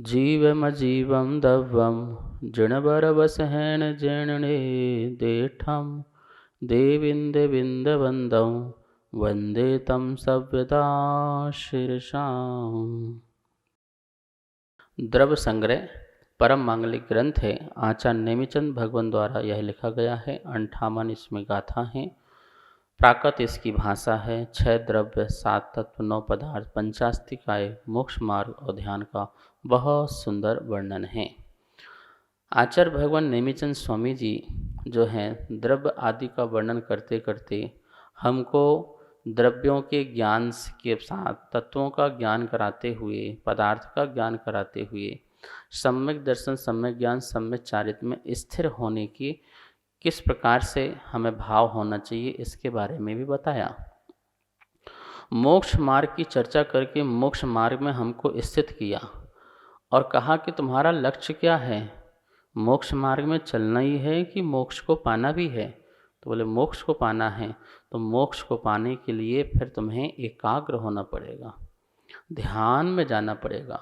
जीवमजीवं दव्वं जिणवरवसहेन जीर्णे देठं देविन्दविन्दवन्दं वन्दे तं सव्यदा शीर्षाम्। द्रव्य संग्रह परम मांगलिक ग्रंथ है। आचार्य नेमिचंद भगवान द्वारा यह लिखा गया है। 58 इसमें गाथा है। प्राकृत इसकी भाषा है। 6 द्रव्य, 7 तत्व, 9 पदार्थ, 50 काय, मोक्ष मार्ग और ध्यान का बहुत सुंदर वर्णन है। आचार्य भगवान नेमिचंद स्वामी जी जो हैं द्रव्य आदि का वर्णन करते करते हमको द्रव्यों के ज्ञान के साथ तत्वों का ज्ञान कराते हुए, पदार्थ का ज्ञान कराते हुए सम्यक दर्शन, सम्यक ज्ञान, सम्यक चारित्र में स्थिर होने की किस प्रकार से हमें भाव होना चाहिए इसके बारे में भी बताया। मोक्ष मार्ग की चर्चा करके मोक्ष मार्ग में हमको स्थित किया और कहा कि तुम्हारा लक्ष्य क्या है, मोक्ष मार्ग में चलना ही है कि मोक्ष को पाना भी है। तो बोले मोक्ष को पाना है तो मोक्ष को पाने के लिए फिर तुम्हें एकाग्र होना पड़ेगा, ध्यान में जाना पड़ेगा,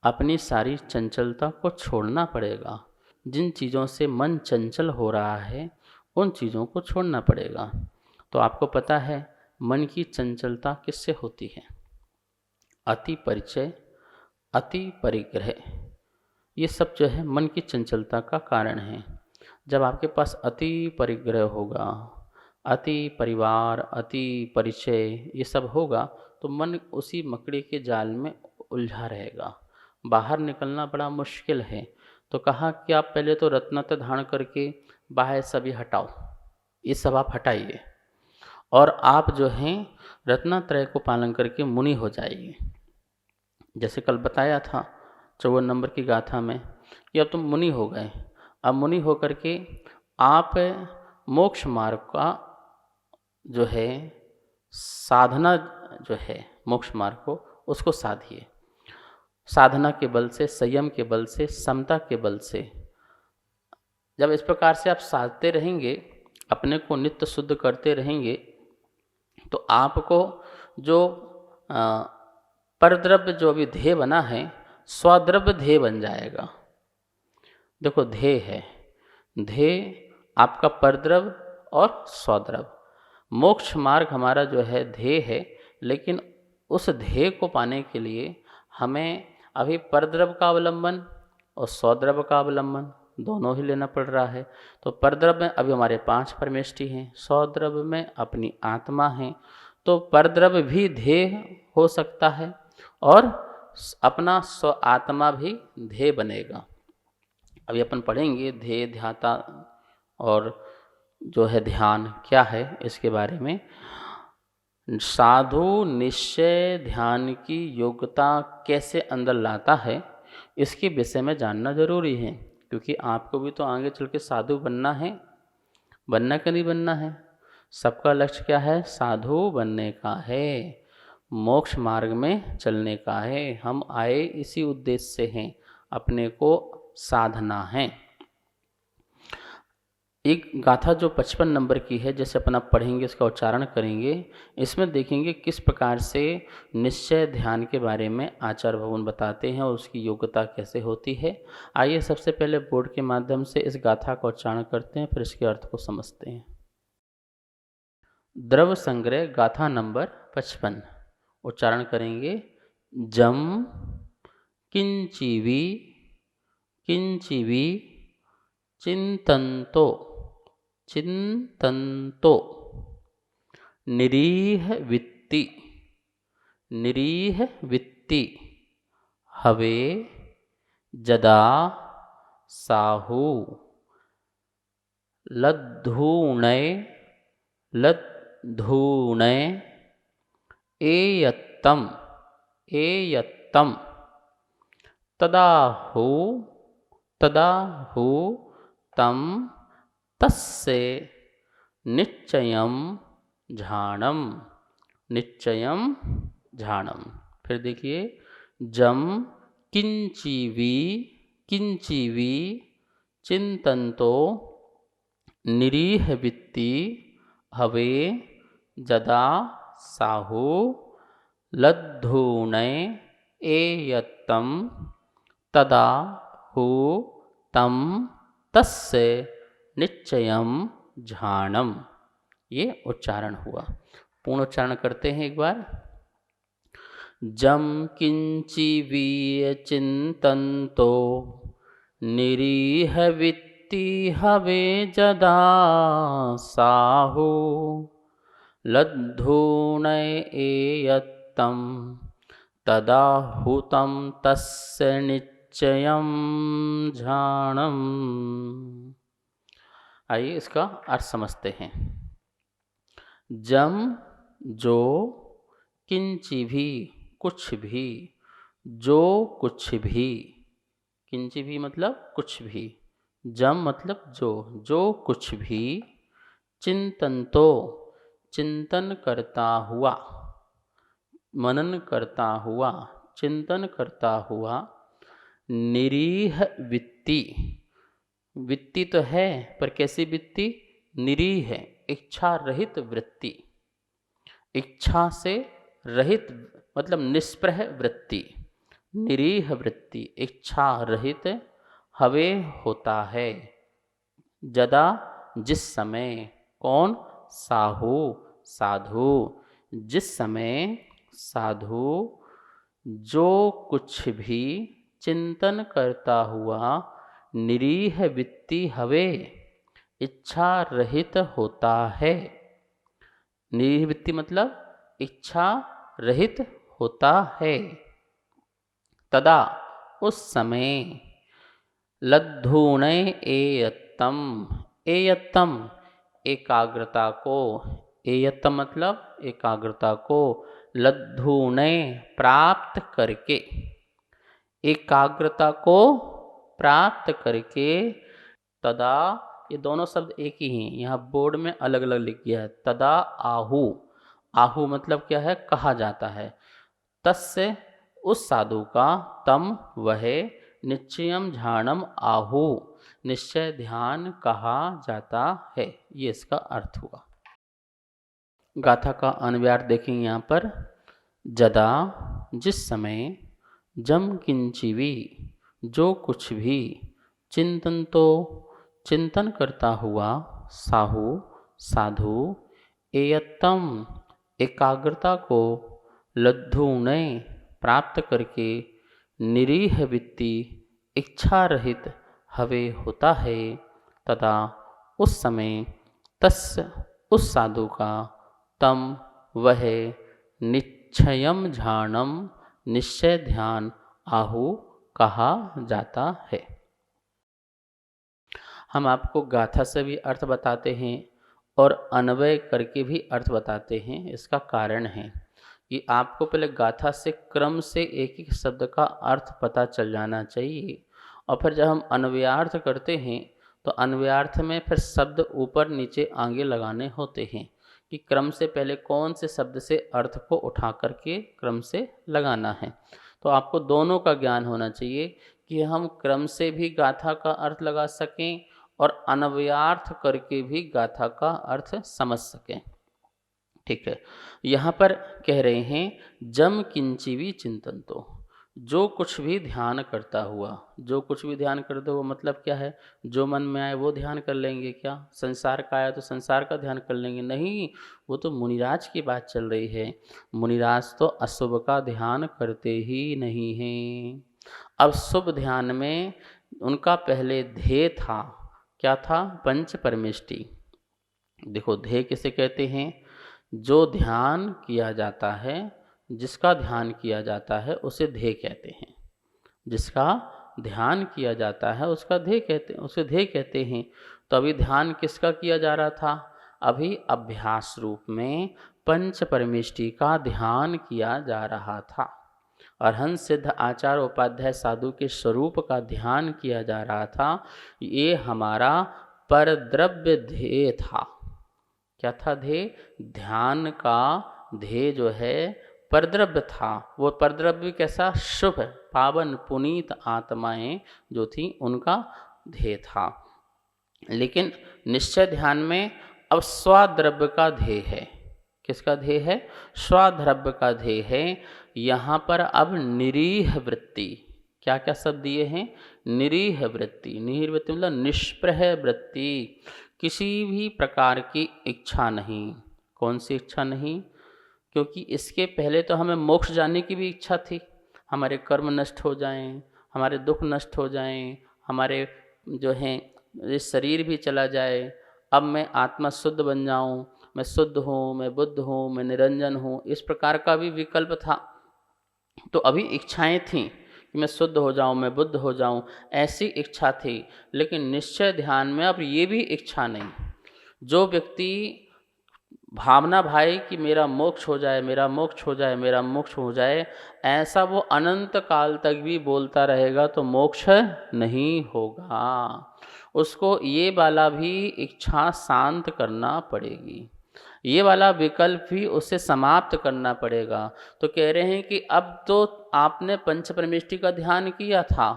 अपनी सारी चंचलता को छोड़ना पड़ेगा। जिन चीज़ों से मन चंचल हो रहा है उन चीज़ों को छोड़ना पड़ेगा। तो आपको पता है मन की चंचलता किससे होती है? अति परिचय, अति परिग्रह, ये सब जो है मन की चंचलता का कारण है। जब आपके पास अति परिग्रह होगा, अति परिवार, अति परिचय ये सब होगा तो मन उसी मकड़ी के जाल में उलझा रहेगा, बाहर निकलना बड़ा मुश्किल है। तो कहा कि आप पहले तो रत्नत्र धारण करके बाहर सभी हटाओ, ये सब आप हटाइए और आप जो हैं रत्नत्रय को पालन करके मुनि हो जाइए। जैसे कल बताया था 54 नंबर की गाथा में कि अब तुम मुनि हो गए। अब मुनि होकर के आप मोक्ष मार्ग का जो है साधना जो है मोक्ष मार्ग को उसको साधिए। साधना के बल से, संयम के बल से, समता के बल से जब इस प्रकार से आप साधते रहेंगे, अपने को नित्य शुद्ध करते रहेंगे तो आपको जो परद्रव्य जो अभी ध्येय बना है स्वद्रव्य ध्येय बन जाएगा। देखो ध्येय है, ध्येय आपका परद्रव्य और स्वद्रव्य। मोक्ष मार्ग हमारा जो है ध्येय है, लेकिन उस ध्येय को पाने के लिए हमें अभी परद्रव्य का अवलंबन और स्वद्रव्य का अवलंबन दोनों ही लेना पड़ रहा है। तो परद्रव्य में अभी हमारे 5 परमेष्टि हैं, स्वद्रव्य में अपनी आत्मा है। तो परद्रव्य भी ध्येय हो सकता है और अपना स्व आत्मा भी ध्येय बनेगा। अभी अपन पढ़ेंगे ध्येय, ध्याता और जो है ध्यान क्या है इसके बारे में। साधु निश्चय ध्यान की योग्यता कैसे अंदर लाता है इसके विषय में जानना जरूरी है, क्योंकि आपको भी तो आगे चल के साधु बनना है। बनना कि नहीं बनना है? सबका लक्ष्य क्या है? साधु बनने का है, मोक्ष मार्ग में चलने का है। हम आए इसी उद्देश्य से हैं, अपने को साधना है। एक गाथा जो 55 नंबर की है, जैसे अपन आप पढ़ेंगे इसका उच्चारण करेंगे, इसमें देखेंगे किस प्रकार से निश्चय ध्यान के बारे में आचार्य भगवान बताते हैं और उसकी योग्यता कैसे होती है। आइए सबसे पहले बोर्ड के माध्यम से इस गाथा का उच्चारण करते हैं, फिर इसके अर्थ को समझते हैं। द्रव्य संग्रह गाथा नंबर 55 उच्चारण करेंगे। जम किंचिवी किंचिवी चिंतन्तो चिंतन्तो निरीह वित्ति निरीह वित्ति हवे जदा साहु लद्धूणय लद्धूणय एयत्तम एयत्तम तदाहु तदाहु तम तस्य निश्चयम झाणम निश्चयम झाणम। फिर देखिए, जम किंचिवी किंचिवी चिंतन्तो निरीह वित्ति हवे जदा साहु लद्धूणय एयत्तम तदा हु तम तस्य निश्चयम झाणम। ये उच्चारण हुआ। पूर्ण उच्चारण करते हैं एक बार। जम किंची वीय चिंतन्तो निरीह वित्ति हवे जदा साहु लद्धूणय एयत्तम तदा हुतम तस्य निश्चयम झाणम। आइए इसका अर्थ समझते हैं। जम जो, किंची भी कुछ भी, जो कुछ भी, किंची भी मतलब कुछ भी, जम मतलब जो कुछ भी, चिंतन तो चिंतन करता हुआ, मनन करता हुआ, चिंतन करता हुआ, निरीह वित्ति, वित्ति तो है पर कैसी वित्ति? निरीह है, इच्छा रहित वृत्ति, इच्छा से रहित मतलब निष्प्रह वृत्ति, निरीह वृत्ति, इच्छा रहित, हवे होता है, जदा जिस समय, कौन? साहु साधु, जिस समय साधु जो कुछ भी चिंतन करता हुआ निरीह वित्ति हवे, इच्छा रहित होता है। निरीह वित्ति मतलब इच्छा रहित होता है। तदा उस समय, लद्धूणय एयत्तम, एयत्तम एकाग्रता को, एयत्तम मतलब एकाग्रता को, लद्धूणय प्राप्त करके, एकाग्रता को प्राप्त करके, तदा, ये दोनों शब्द एक ही हैं, यहाँ बोर्ड में अलग अलग लिख गया है। तदा आहु, आहु मतलब क्या है? कहा जाता है। तस्य उस साधु का, तम वह, निश्चयम झाणम आहु निश्चय ध्यान कहा जाता है। ये इसका अर्थ हुआ। गाथा का अन्वयार्थ देखेंगे यहाँ पर। जदा जिस समय, जम किंचिवी जो कुछ भी, चिंतन तो चिंतन करता हुआ, साहु साधु, एयत्तम एकाग्रता को, लद्धूणय प्राप्त करके, निरीह वित्ति इच्छा रहित हवे होता है, तथा उस समय, तस्य उस साधु का, तम वह, निश्चयम झाणम निश्चय ध्यान, आहु कहा जाता है। हम आपको गाथा से भी अर्थ बताते हैं और अन्वय करके भी अर्थ बताते हैं। इसका कारण है कि आपको पहले गाथा से क्रम से एक एक शब्द का अर्थ पता चल जाना चाहिए, और फिर जब हम अन्वयार्थ करते हैं तो अन्वयार्थ में फिर शब्द ऊपर नीचे आगे लगाने होते हैं कि क्रम से पहले कौन से शब्द से अर्थ को उठा करके क्रम से लगाना है। तो आपको दोनों का ज्ञान होना चाहिए कि हम क्रम से भी गाथा का अर्थ लगा सकें और अन्वयार्थ करके भी गाथा का अर्थ समझ सकें। ठीक है, यहाँ पर कह रहे हैं जम किंचिवी चिंतन तो, जो कुछ भी ध्यान करता हुआ, जो कुछ भी ध्यान करते हुआ मतलब क्या है? जो मन में आए वो ध्यान कर लेंगे क्या? संसार का आया तो संसार का ध्यान कर लेंगे? नहीं, वो तो मुनिराज की बात चल रही है। मुनिराज तो अशुभ का ध्ययन करते ही नहीं हैं। अब शुभ ध्यान में उनका पहले ध्येय था, क्या था? पंच परमेष्टि। देखो ध्येय किसे कहते हैं? जो ध्यान किया जाता है, जिसका ध्यान किया जाता है उसे ध्येय कहते हैं। जिसका ध्यान किया जाता है उसका ध्येय कहते हैं, उसे ध्येय कहते हैं। तो अभी ध्यान किसका किया जा रहा था? अभी अभ्यास रूप में पंच परमेष्टि का ध्यान किया जा रहा था। अरहंत सिद्ध आचार्य उपाध्याय साधु के स्वरूप का ध्यान किया जा रहा था। ये हमारा परद्रव्य ध्येय था। क्या था ध्येय? ध्येय का ध्येय जो है परद्रव्य था। वो परद्रव्य कैसा? शुभ, पावन, पुनीत आत्माएं जो थी उनका ध्येय था। लेकिन निश्चय ध्यान में अब स्वाद्रव्य का ध्येय है। किसका ध्येय है? स्वाद्रव्य का ध्येय है। यहाँ पर अब निरीह वृत्ति, क्या क्या शब्द दिए हैं? निरीह वृत्ति। निरीह वृत्ति मतलब निष्प्रह वृत्ति, किसी भी प्रकार की इच्छा नहीं। कौन सी इच्छा नहीं? क्योंकि इसके पहले तो हमें मोक्ष जाने की भी इच्छा थी, हमारे कर्म नष्ट हो जाएं, हमारे दुख नष्ट हो जाएं, हमारे जो हैं ये शरीर भी चला जाए, अब मैं आत्मा शुद्ध बन जाऊं, मैं शुद्ध हूँ, मैं बुद्ध हूँ, मैं निरंजन हूँ, इस प्रकार का भी विकल्प था। तो अभी इच्छाएं थीं कि मैं शुद्ध हो जाऊं, मैं बुद्ध हो जाऊं, ऐसी इच्छा थी। लेकिन निश्चय ध्यान में अब ये भी इच्छा नहीं। जो व्यक्ति भावना भाई कि मेरा मोक्ष हो जाए, मेरा मोक्ष हो जाए, मेरा मोक्ष हो जाए, ऐसा वो अनंत काल तक भी बोलता रहेगा तो मोक्ष नहीं होगा। उसको ये वाला भी इच्छा शांत करना पड़ेगी, ये वाला विकल्प भी उसे समाप्त करना पड़ेगा। तो कह रहे हैं कि अब तो आपने पंच परमेष्टि का ध्यान किया था,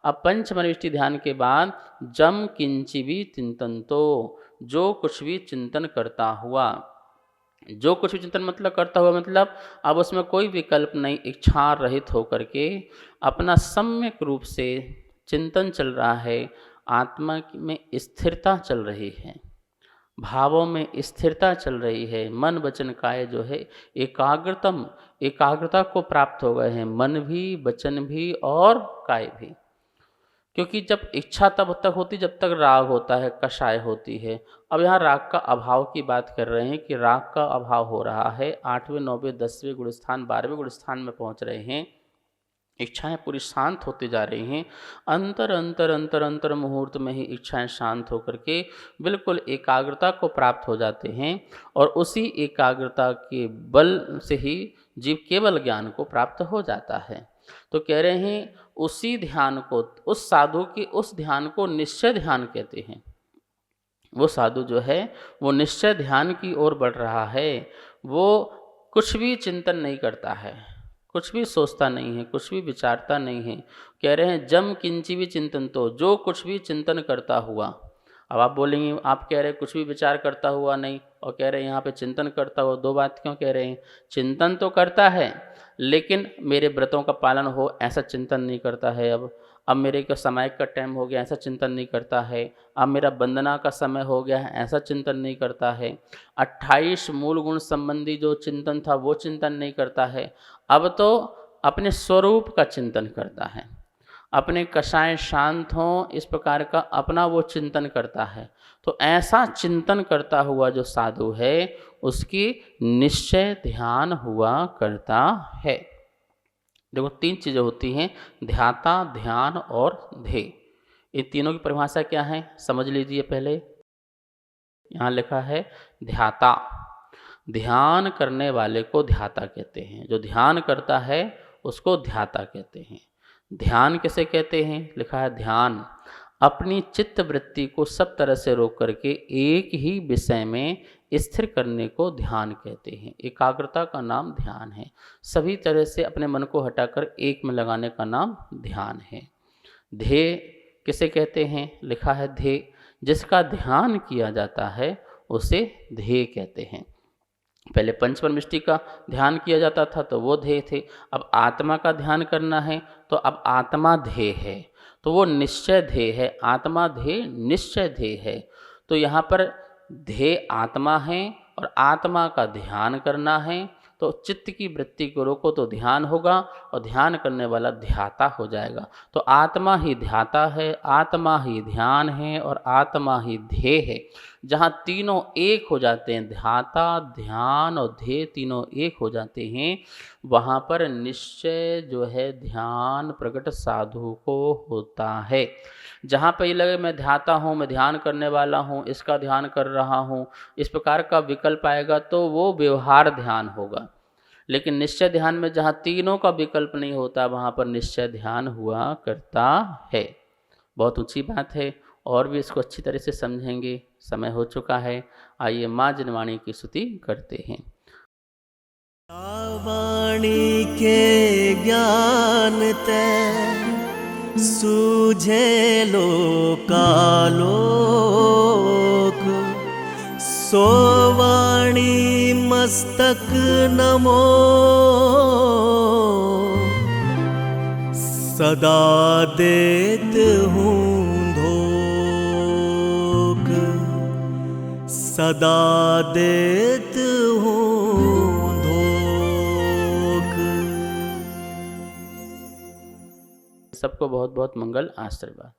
अब पंच परमेष्टि ध्यान के बाद जम किंची भी चिंतन, तो जो कुछ भी चिंतन करता हुआ, जो कुछ भी चिंतन मतलब करता हुआ मतलब अब उसमें कोई विकल्प नहीं, इच्छा रहित होकर के अपना सम्यक रूप से चिंतन चल रहा है, आत्मा में स्थिरता चल रही है, भावों में स्थिरता चल रही है, मन वचन काय जो है एकाग्रता को प्राप्त हो गए हैं, मन भी, वचन भी और काय भी। क्योंकि जब इच्छा तब तक होती जब तक राग होता है, कषाय होती है। अब यहाँ राग का अभाव की बात कर रहे हैं कि राग का अभाव हो रहा है, 8वें 9वें 10वें गुण स्थान 12वें गुण स्थान में पहुँच रहे हैं, इच्छाएं पूरी शांत होती जा रही हैं। अंतर अंतर अंतर अंतर मुहूर्त में ही इच्छाएं शांत होकर के बिल्कुल एकाग्रता को प्राप्त हो जाते हैं, और उसी एकाग्रता के बल से ही जीव केवल ज्ञान को प्राप्त हो जाता है। तो कह रहे हैं उसी ध्यान को, उस साधु के उस ध्यान को निश्चय ध्यान कहते हैं। वो साधु जो है वो निश्चय ध्यान की ओर बढ़ रहा है, वो कुछ भी चिंतन नहीं करता है, कुछ भी सोचता नहीं है, कुछ भी विचारता नहीं है। कह रहे हैं जम किंची भी चिंतन, तो जो कुछ भी चिंतन करता हुआ। अब आप बोलेंगे, आप कह रहे हैं कुछ भी विचार करता हुआ नहीं, और कह रहे हैं यहाँ पे चिंतन करता हुआ, दो बात क्यों कह रहे हैं? चिंतन तो करता है लेकिन मेरे व्रतों का पालन हो ऐसा चिंतन नहीं करता है। अब मेरे का समय का टाइम हो गया ऐसा चिंतन नहीं करता है, अब मेरा वंदना का समय हो गया है ऐसा चिंतन नहीं करता है, 28 मूल गुण संबंधी जो चिंतन था वो चिंतन नहीं करता है। अब तो अपने स्वरूप का चिंतन करता है, अपने कषाय शांत हों इस प्रकार का अपना वो चिंतन करता है। तो ऐसा चिंतन करता हुआ जो साधु है उसकी निश्चय ध्यान हुआ करता है। देखो 3 चीज़ें होती हैं, ध्याता, ध्यान और ध्येय। इन तीनों की परिभाषा क्या है समझ लीजिए। पहले यहाँ लिखा है ध्याता, ध्यान करने वाले को ध्याता कहते हैं, जो ध्यान करता है उसको ध्याता कहते हैं। ध्यान किसे कहते हैं? लिखा है ध्यान अपनी चित्त वृत्ति को सब तरह से रोक करके एक ही विषय में स्थिर करने को ध्यान कहते हैं। एकाग्रता का नाम ध्यान है, सभी तरह से अपने मन को हटाकर एक में लगाने का नाम ध्यान है। ध्येय किसे कहते हैं? लिखा है ध्येय जिसका ध्यान किया जाता है उसे ध्येय कहते हैं। पहले पंच परमेष्टि का ध्यान किया जाता था तो वो ध्येय थे, अब आत्मा का ध्यान करना है तो अब आत्मा ध्येय है, तो वो निश्चय ध्येय है। आत्मा ध्येय निश्चय ध्येय है। तो यहाँ पर ध्येय आत्मा है और आत्मा का ध्यान करना है, तो चित्त की वृत्ति को रोको तो ध्यान होगा और ध्यान करने वाला ध्याता हो जाएगा। तो आत्मा ही ध्याता है, आत्मा ही ध्यान है और आत्मा ही ध्येय है। जहाँ तीनों एक हो जाते हैं, ध्याता, ध्यान और ध्येय तीनों एक हो जाते हैं, वहाँ पर निश्चय जो है ध्यान प्रकट साधु को होता है। जहाँ पर ये लगे मैं ध्याता हूँ, मैं ध्यान करने वाला हूँ, इसका ध्यान कर रहा हूँ, इस प्रकार का विकल्प आएगा तो वो व्यवहार ध्यान होगा। लेकिन निश्चय ध्यान में जहाँ तीनों का विकल्प नहीं होता वहाँ पर निश्चय ध्यान हुआ करता है। बहुत ऊंची बात है, और भी इसको अच्छी तरह से समझेंगे। समय हो चुका है, आइए माँ जिनवाणी की स्तुति करते हैं। वाणी के ज्ञान ते सूझे लोकालोक, सो वाणी मस्तक नमो, सदा देत हूँ धोख, सदा देत हूँ धोख। सबको बहुत बहुत मंगल आशीर्वाद।